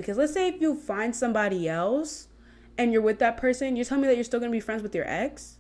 Because let's say if you find somebody else and you're with that person, you're telling me that you're still going to be friends with your ex?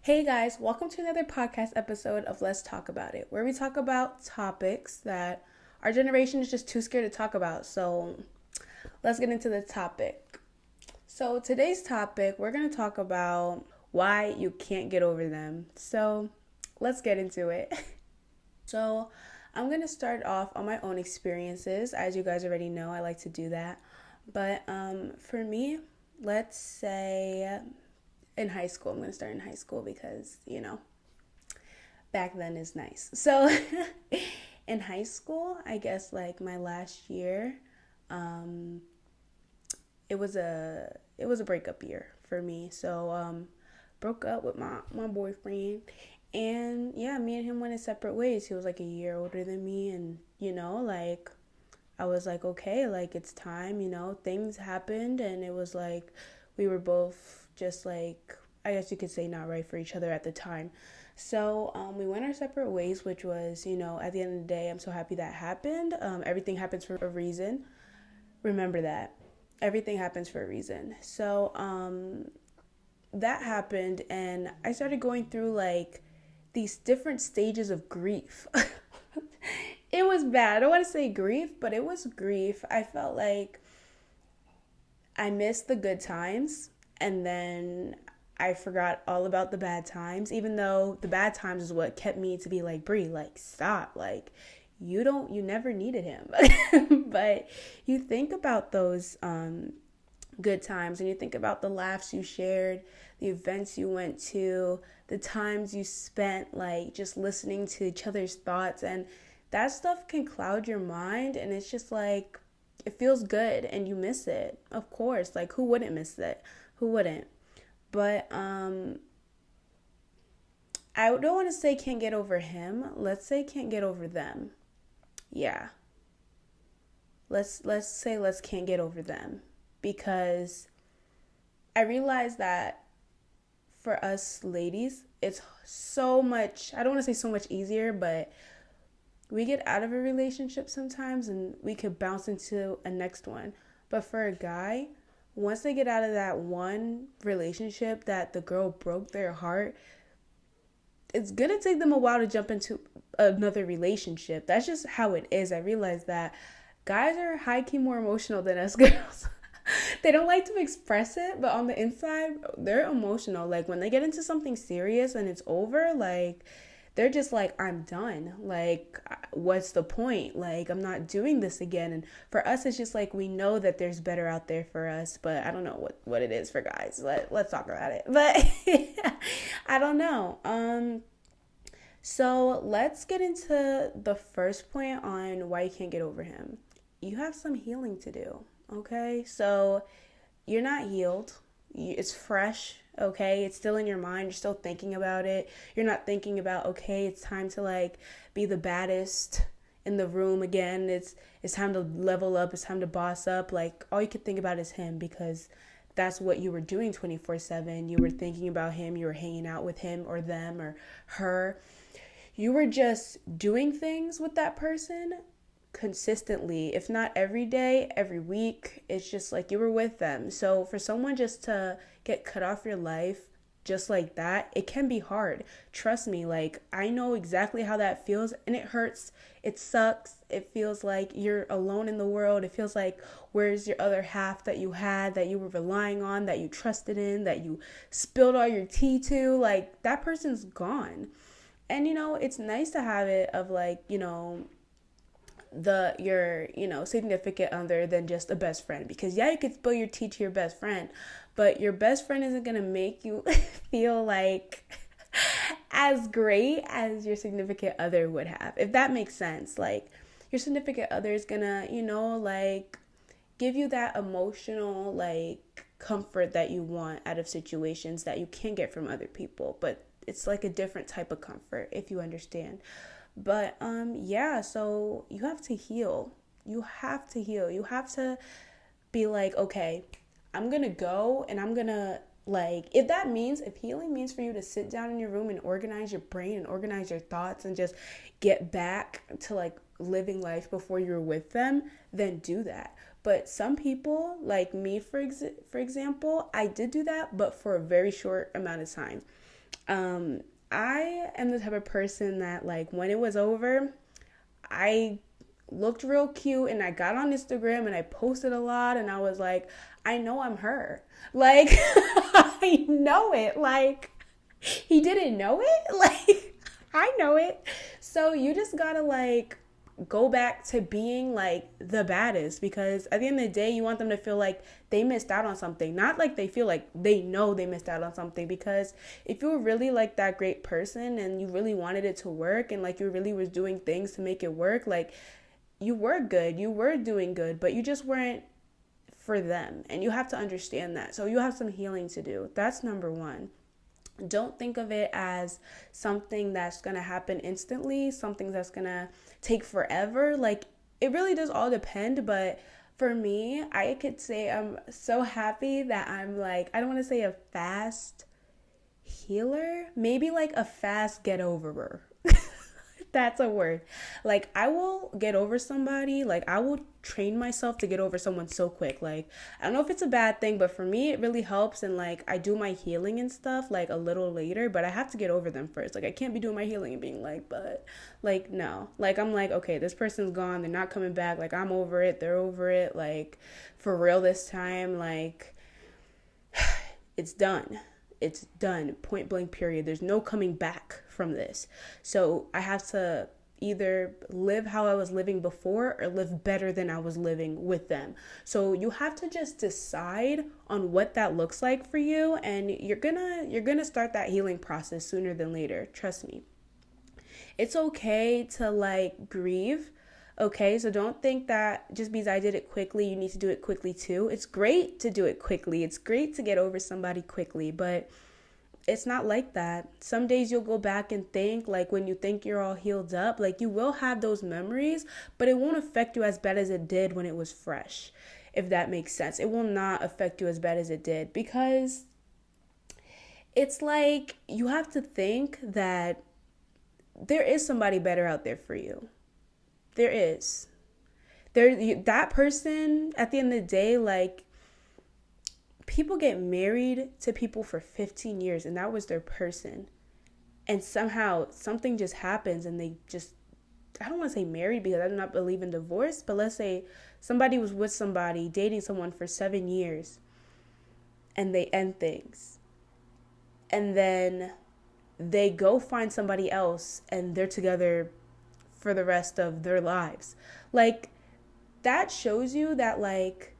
Hey guys, welcome to another podcast episode of Let's Talk About It, where we talk about topics that our generation is just too scared to talk about. So let's get into the topic. So today's topic, we're going to talk about why you can't get over them. So let's get into it. So I'm going to start off on my own experiences. As you guys already know, I like to do that. But for me, let's say in high school, I'm going to start in high school because, back then is nice. So in high school, I guess like my last year, it was a breakup year for me. So broke up with my boyfriend, and yeah, me and him went in separate ways. He was like a year older than me, and like I was like, okay, like it's time, things happened, and it was like we were both just like, I guess you could say, not right for each other at the time. So we went our separate ways, which was, at the end of the day, I'm so happy that happened. Everything happens for a reason. Remember that. Everything happens for a reason. So that happened, and I started going through like these different stages of grief. It was bad. I don't want to say grief, but it was grief. I felt like I missed the good times, and then I forgot all about the bad times, even though the bad times is what kept me to be like, Brie, like, stop. Like, you never needed him. But you think about those good times, and you think about the laughs you shared, the events you went to, the times you spent like just listening to each other's thoughts, and that stuff can cloud your mind, and it's just like it feels good and you miss it. Of course, like who wouldn't miss it? Who wouldn't? But I don't want to say can't get over him. Let's say can't get over them. Yeah. Let's say let's can't get over them, because I realized that for us ladies, it's so much, I don't want to say so much easier, but we get out of a relationship sometimes and we could bounce into a next one. But for a guy, once they get out of that one relationship that the girl broke their heart, it's gonna take them a while to jump into another relationship. That's just how it is. I realize that guys are high-key more emotional than us girls. They don't like to express it, but on the inside, they're emotional. Like when they get into something serious and it's over, like they're just like, I'm done. Like, what's the point? Like, I'm not doing this again. And for us, it's just like we know that there's better out there for us, but I don't know what it is for guys. Let's talk about it. But I don't know. So let's get into the first point on why you can't get over him. You have some healing to do. Okay, so you're not healed. It's fresh. Okay, it's still in your mind. You're still thinking about it. You're not thinking about, okay, it's time to like be the baddest in the room again. It's time to level up. It's time to boss up. Like all you could think about is him, because that's what you were doing 24/7. You were thinking about him. You were hanging out with him or them or her. You were just doing things with that person consistently, if not every day, every week. It's just like you were with them. So for someone just to get cut off your life just like that, it can be hard. Trust me, like I know exactly how that feels, and it hurts. It sucks. It feels like you're alone in the world. It feels like, where's your other half that you had, that you were relying on, that you trusted in, that you spilled all your tea to? Like that person's gone. And it's nice to have it of like, your significant other than just a best friend, because yeah, you could spill your tea to your best friend, but your best friend isn't gonna make you feel like as great as your significant other would have, if that makes sense. Like your significant other is gonna like give you that emotional like comfort that you want out of situations that you can't get from other people, but it's like a different type of comfort, if you understand. But yeah, so you have to heal. You have to be like, okay, I'm gonna go and I'm gonna Like, if healing means for you to sit down in your room and organize your brain and organize your thoughts and just get back to like living life before you're with them, then do that. But some people, like me, for example, I did do that, but for a very short amount of time. Um, I am the type of person that, like, when it was over, I looked real cute and I got on Instagram and I posted a lot and I was like, I know I'm her. Like, I know it. Like, he didn't know it. Like, I know it. So you just gotta, like, go back to being like the baddest, because at the end of the day you want them to feel like they missed out on something, not like they feel like they know they missed out on something. Because if you were really like that great person and you really wanted it to work and like you really was doing things to make it work, like you were good, you were doing good, but you just weren't for them, and you have to understand that. So you have some healing to do. That's number one. Don't think of it as something that's going to happen instantly, something that's going to take forever. Like, it really does all depend. But for me, I could say I'm so happy that I'm like, I don't want to say a fast healer, maybe like a fast get overer. That's a word. Like, I will get over somebody. Like, I will train myself to get over someone so quick. Like, I don't know if it's a bad thing, but for me, it really helps. And like, I do my healing and stuff like a little later, but I have to get over them first. Like, I can't be doing my healing and being like, but like, no. Like, I'm like, okay, this person's gone. They're not coming back. Like, I'm over it. They're over it. Like, for real this time. Like, it's done. It's done. Point blank, period. There's no coming back from this. So I have to either live how I was living before or live better than I was living with them. So you have to just decide on what that looks like for you, and you're gonna start that healing process sooner than later. Trust me. It's okay to like grieve. Okay, so don't think that just because I did it quickly, you need to do it quickly too. It's great to do it quickly. It's great to get over somebody quickly, but it's not like that. Some days you'll go back and think, like when you think you're all healed up, like you will have those memories, but it won't affect you as bad as it did when it was fresh, if that makes sense. It will not affect you as bad as it did, because it's like you have to think that there is somebody better out there for you. There is. That person, at the end of the day, like, people get married to people for 15 years and that was their person. And somehow something just happens and they just, I don't want to say married because I do not believe in divorce, but let's say somebody was with somebody, dating someone for 7 years, and they end things. And then they go find somebody else and they're together for the rest of their lives. Like, that shows you that, like,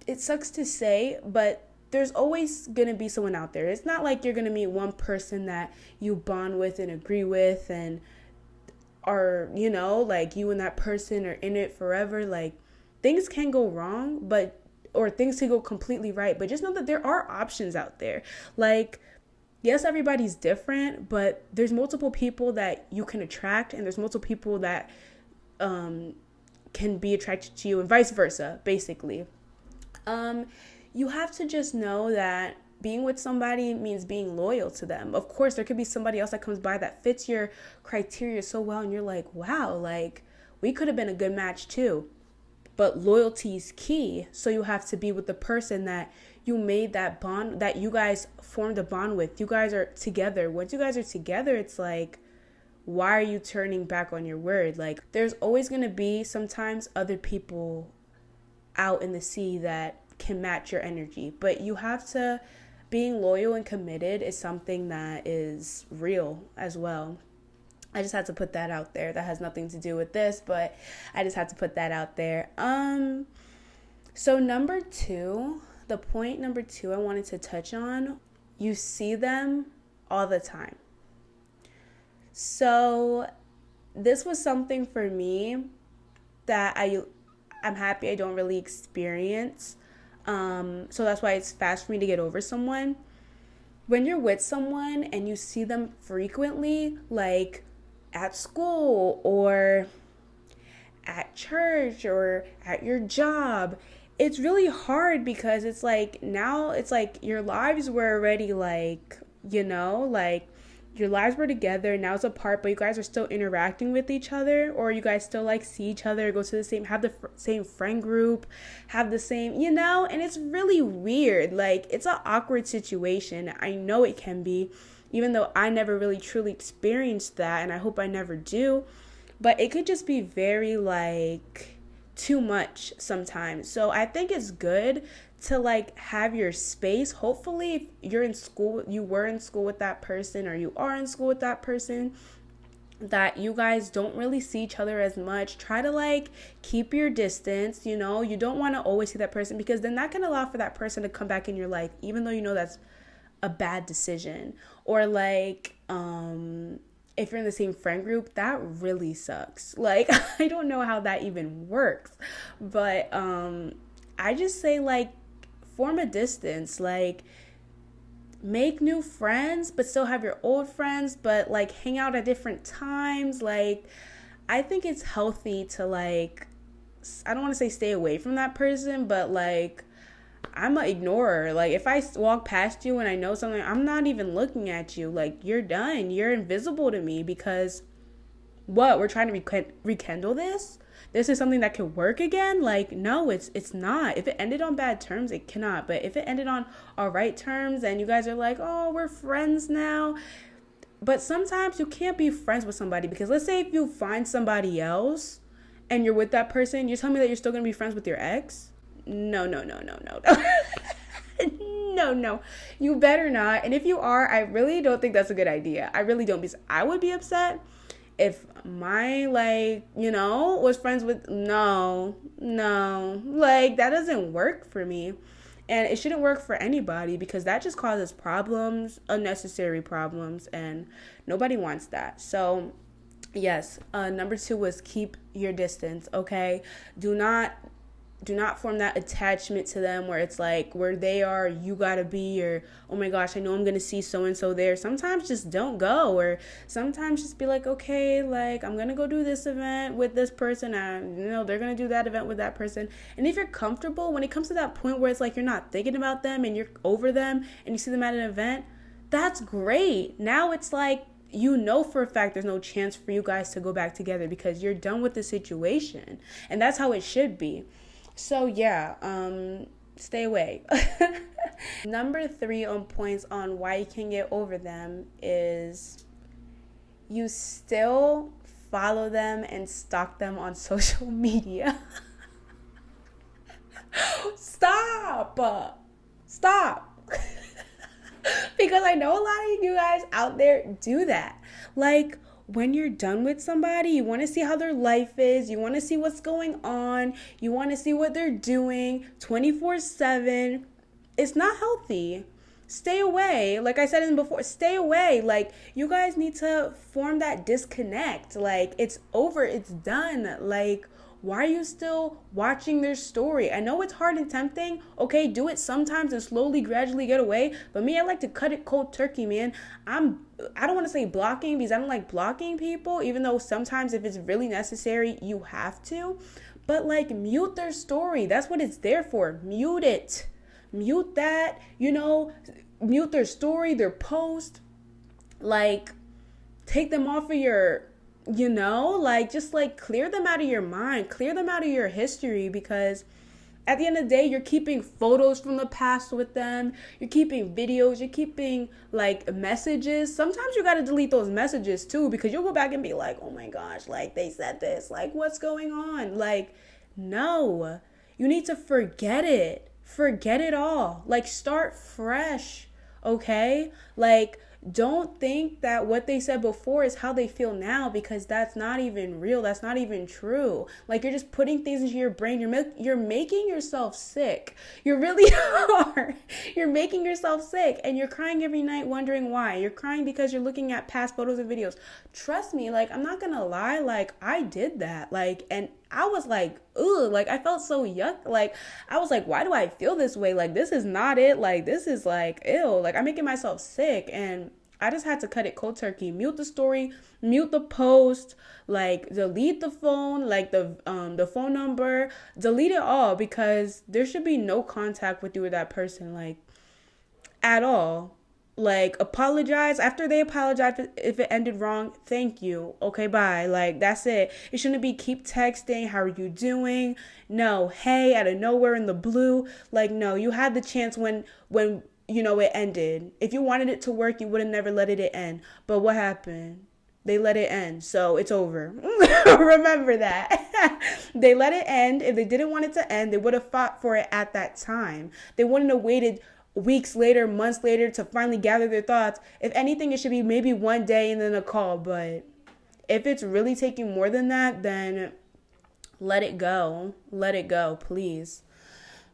it sucks to say, but there's always going to be someone out there. It's not like you're going to meet one person that you bond with and agree with and are, you know, like you and that person are in it forever. Like, things can go wrong, or things can go completely right, but just know that there are options out there. Like, yes, everybody's different, but there's multiple people that you can attract, and there's multiple people that can be attracted to you, and vice versa, basically. You have to just know that being with somebody means being loyal to them. Of course, there could be somebody else that comes by that fits your criteria so well, and you're like, wow, like, we could have been a good match too. But loyalty is key. So you have to be with the person that you made that bond, that you guys formed a bond with. You guys are together. Once you guys are together, it's like, why are you turning back on your word? Like, there's always going to be sometimes other people out in the sea that can match your energy. But you have to, being loyal and committed is something that is real as well. I just had to put that out there. That has nothing to do with this, but I just had to put that out there. So the point number two I wanted to touch on, you see them all the time. So this was something for me that I'm happy I don't really experience. So that's why it's fast for me to get over someone. When you're with someone and you see them frequently, like at school or at church or at your job, it's really hard because it's like now it's like your lives were already like, like your lives were together, now it's apart, but you guys are still interacting with each other, or you guys still like see each other, go to the same, have the same friend group, have the same, and it's really weird. Like, it's an awkward situation. I know it can be, even though I never really truly experienced that, and I hope I never do, but it could just be very like too much sometimes. So I think it's good to like have your space. Hopefully, if you're in school, you were in school with that person, or you are in school with that person, that you guys don't really see each other as much. Try to like keep your distance. You don't want to always see that person, because then that can allow for that person to come back in your life, even though that's a bad decision. Or like, if you're in the same friend group, that really sucks. Like, I don't know how that even works. But I just say, like, form a distance. Like, make new friends, but still have your old friends, but, like, hang out at different times. Like, I think it's healthy to, like, I don't want to say stay away from that person, but, like, I'm an ignorer. Like, if I walk past you and I know something, I'm not even looking at you. Like, you're done. You're invisible to me, because what? We're trying to rekindle this? This is something that could work again? Like, no, it's not. If it ended on bad terms, it cannot. But if it ended on all right terms and you guys are like, oh, we're friends now. But sometimes you can't be friends with somebody, because let's say if you find somebody else and you're with that person, you're telling me that you're still going to be friends with your ex? No. No. You better not. And if you are, I really don't think that's a good idea. I really don't. Because I would be upset if my, like, was friends with, no. Like, that doesn't work for me. And it shouldn't work for anybody, because that just causes problems, unnecessary problems, and nobody wants that. So, yes, number 2 was keep your distance, okay? Do not form that attachment to them where it's like where they are, you gotta be, or oh my gosh, I know I'm gonna see so and so there. Sometimes just don't go, or sometimes just be like, okay, like I'm gonna go do this event with this person, and they're gonna do that event with that person. And if you're comfortable, when it comes to that point where it's like you're not thinking about them and you're over them and you see them at an event, that's great. Now it's like, for a fact there's no chance for you guys to go back together, because you're done with the situation, and that's how it should be. So yeah, stay away. Number 3 on points on why you can get over them is you still follow them and stalk them on social media. Stop. Because I know a lot of you guys out there do that. Like, when you're done with somebody, you want to see how their life is. You want to see what's going on. You want to see what they're doing 24/7. It's not healthy. Stay away. Like I said before, stay away. Like, you guys need to form that disconnect. Like, it's over. It's done. Like, why are you still watching their story? I know it's hard and tempting. Okay, do it sometimes and slowly, gradually get away. But me, I like to cut it cold turkey, man. I don't want to say blocking, because I don't like blocking people, even though sometimes if it's really necessary, you have to. But like, mute their story. That's what it's there for. Mute it. Mute that, mute their story, their post. Like, take them off of your... just like clear them out of your mind, clear them out of your history, because at the end of the day, you're keeping photos from the past with them, you're keeping videos, you're keeping like messages. Sometimes you got to delete those messages too, because you'll go back and be like, oh my gosh, like they said this, like what's going on? Like, no, you need to forget it all. Like, start fresh, okay? Like, don't think that what they said before is how they feel now, because that's not even real. That's not even true. Like, you're just putting things into your brain. You're making yourself sick. You really are. You're making yourself sick, and you're crying every night wondering why. You're crying because you're looking at past photos and videos. Trust me, like, I'm not gonna lie, like, I did that. Like, and I was like, ugh, like, I felt so yuck. Like, I was like, why do I feel this way? Like, this is not it. Like, this is like, ew. Like, I'm making myself sick. And I just had to cut it cold turkey. Mute the story, mute the post, like delete the phone, like the phone number, delete it all, because there should be no contact with you or that person, like, at all. Like, apologize after they apologize if it ended wrong. Thank you. Okay, bye. Like, that's it. It shouldn't be keep texting. How are you doing? No. Hey, out of nowhere in the blue. Like, no. You had the chance when it ended. If you wanted it to work, you would have never let it end. But what happened? They let it end, so it's over. Remember that. They let it end. If they didn't want it to end, they would have fought for it at that time. They wouldn't have waited weeks later, months later, to finally gather their thoughts. If anything, it should be maybe one day and then a call. But if it's really taking more than that, then let it go. Let it go, please.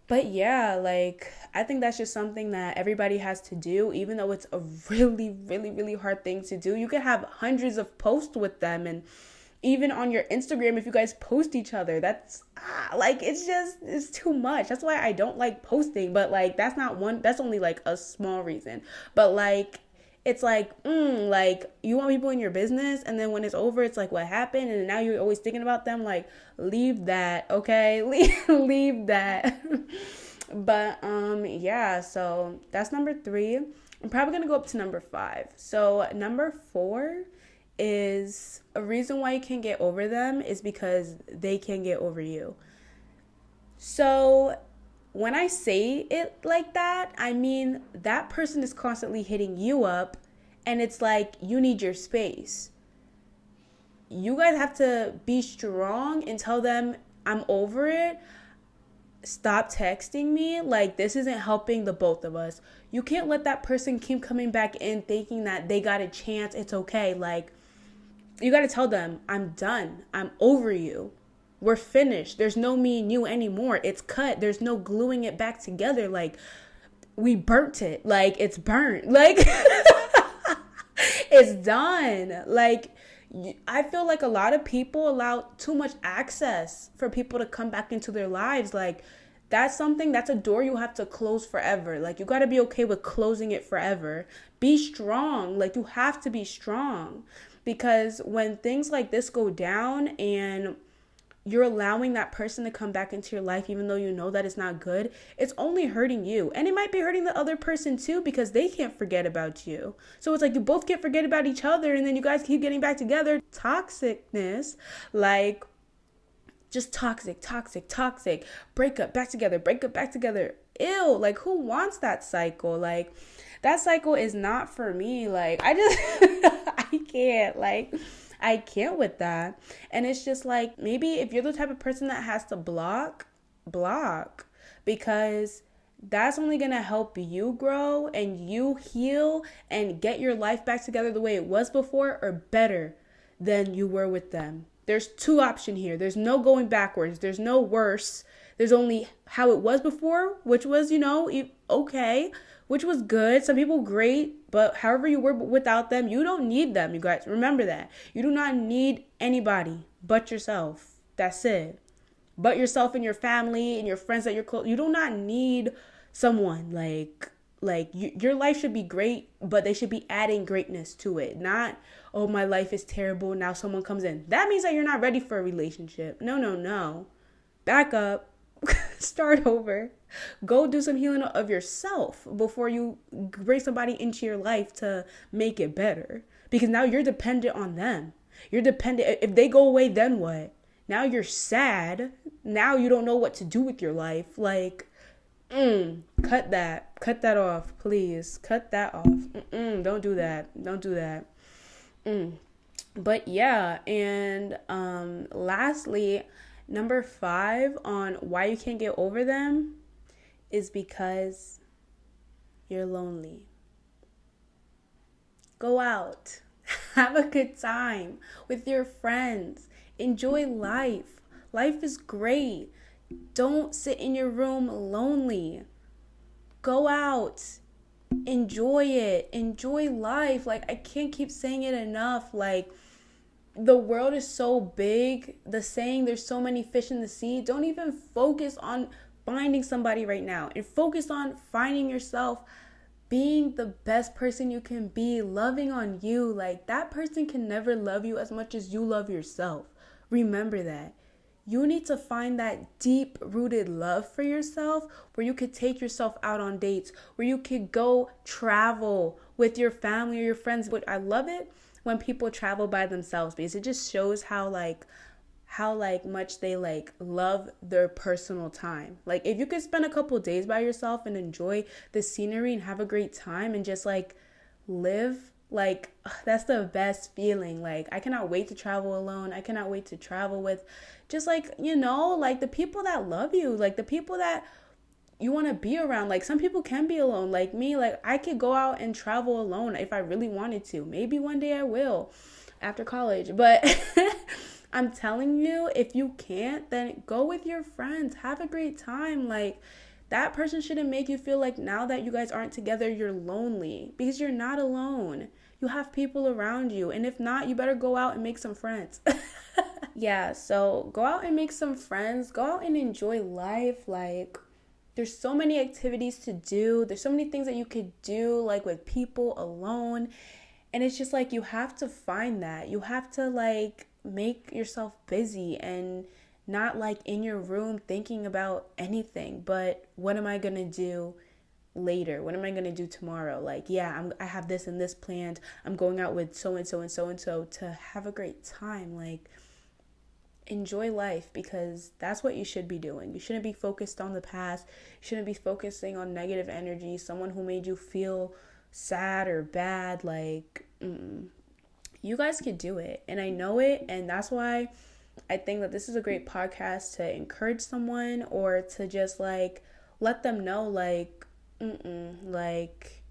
But yeah, like, I think that's just something that everybody has to do, even though it's a really, really, really hard thing to do. You could have hundreds of posts with them, and even on your Instagram, if you guys post each other, that's like, it's too much. That's why I don't like posting. But like, that's only like a small reason. But like, it's like, like, you want people in your business, and then when it's over, it's like, what happened? And now you're always thinking about them. Like, leave that, okay? Leave that. But yeah, so that's number 3. I'm probably gonna go up to number 5. So number 4 is, a reason why you can't get over them is because they can't get over you. So when I say it like that, I mean that person is constantly hitting you up, and it's like, you need your space. You guys have to be strong and tell them, I'm over it. Stop texting me. Like, this isn't helping the both of us. You can't let that person keep coming back in thinking that they got a chance. It's okay. Like, you got to tell them, I'm done. I'm over you. We're finished. There's no me and you anymore. It's cut. There's no gluing it back together. Like, we burnt it. Like, it's burnt. Like, it's done. Like, I feel like a lot of people allow too much access for people to come back into their lives. Like, that's a door you have to close forever. Like, you got to be okay with closing it forever. Be strong. Like, you have to be strong. Because when things like this go down and you're allowing that person to come back into your life, even though you know that it's not good, it's only hurting you. And it might be hurting the other person too, because they can't forget about you. So it's like, you both can't forget about each other, and then you guys keep getting back together. Toxicness, like, just toxic. Break up, back together. Ew, like, who wants that cycle? Like, that cycle is not for me. Like, I can't with that. And it's just like, maybe if you're the type of person that has to block, because that's only going to help you grow and you heal and get your life back together the way it was before, or better than you were with them. There's 2 options here. There's no going backwards. There's no worse. There's only how it was before, which was, okay, which was good. Some people great, but however you were without them, you don't need them, you guys. Remember that. You do not need anybody but yourself. That's it. But yourself and your family and your friends that you're close. You do not need someone. Your life should be great, but they should be adding greatness to it. Not, oh, my life is terrible, now someone comes in. That means that you're not ready for a relationship. No. Back up. Start over. Go do some healing of yourself before you bring somebody into your life to make it better. Because now you're dependent on them. You're dependent. If they go away, then what? Now you're sad. Now you don't know what to do with your life. Like, cut that off, please. Cut that off. Don't do that. But yeah, and lastly, number 5 on why you can't get over them is because you're lonely. Go out. Have a good time with your friends. Enjoy life. Life is great. Don't sit in your room lonely. Go out. Enjoy it. Enjoy life. Like, I can't keep saying it enough. Like, the world is so big. The saying, there's so many fish in the sea. Don't even focus on finding somebody right now, and focus on finding yourself being the best person you can be, loving on you. Like, that person can never love you as much as you love yourself. Remember that. You need to find that deep rooted love for yourself where you could take yourself out on dates, where you could go travel with your family or your friends. But I love it when people travel by themselves, because it just shows how much they like love their personal time. Like, if you could spend a couple days by yourself and enjoy the scenery and have a great time and just like live, like, that's the best feeling. Like, I cannot wait to travel alone. I cannot wait to travel with just like, like the people that love you, like the people that you want to be around. Like, some people can be alone, like me. Like, I could go out and travel alone if I really wanted to. Maybe one day I will after college, but I'm telling you, if you can't, then go with your friends. Have a great time. Like, that person shouldn't make you feel like now that you guys aren't together, you're lonely, because you're not alone. You have people around you. And if not, you better go out and make some friends. Yeah, so go out and make some friends. Go out and enjoy life. Like, there's so many activities to do. There's so many things that you could do, like with people alone. And it's just like, you have to find that. You have to like make yourself busy and not like in your room thinking about anything but what am I gonna do later, what am I gonna do tomorrow. Like, yeah, I have this and this planned, I'm going out with so and so and so and so to have a great time. Like, enjoy life, because that's what you should be doing. You shouldn't be focused on the past. You shouldn't be focusing on negative energy, someone who made you feel sad or bad. Like, you guys could do it, and I know it. And that's why I think that this is a great podcast to encourage someone, or to just like let them know, like, like,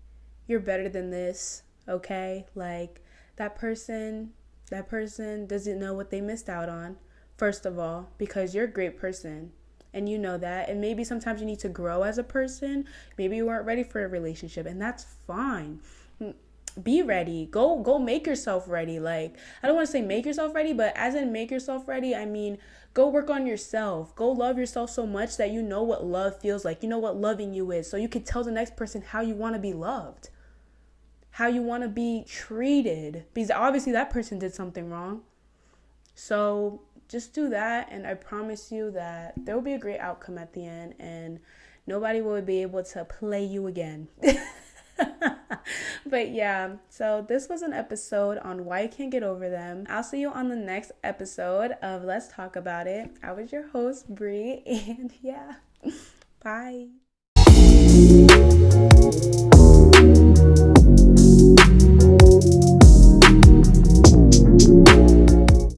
you're better than this, okay? Like, that person doesn't know what they missed out on, first of all, because you're a great person and you know that. And maybe sometimes you need to grow as a person. Maybe you weren't ready for a relationship, and that's fine. Be ready. Go make yourself ready. Like, I don't want to say make yourself ready, but as in make yourself ready, I mean, go work on yourself. Go love yourself so much that you know what love feels like. You know what loving you is. So you can tell the next person how you want to be loved, how you want to be treated, because obviously that person did something wrong. So just do that, and I promise you that there will be a great outcome at the end, and nobody will be able to play you again. But yeah, so this was an episode on why you can't get over them. I'll see you on the next episode of Let's Talk About It. I was your host, Bree, and yeah, bye.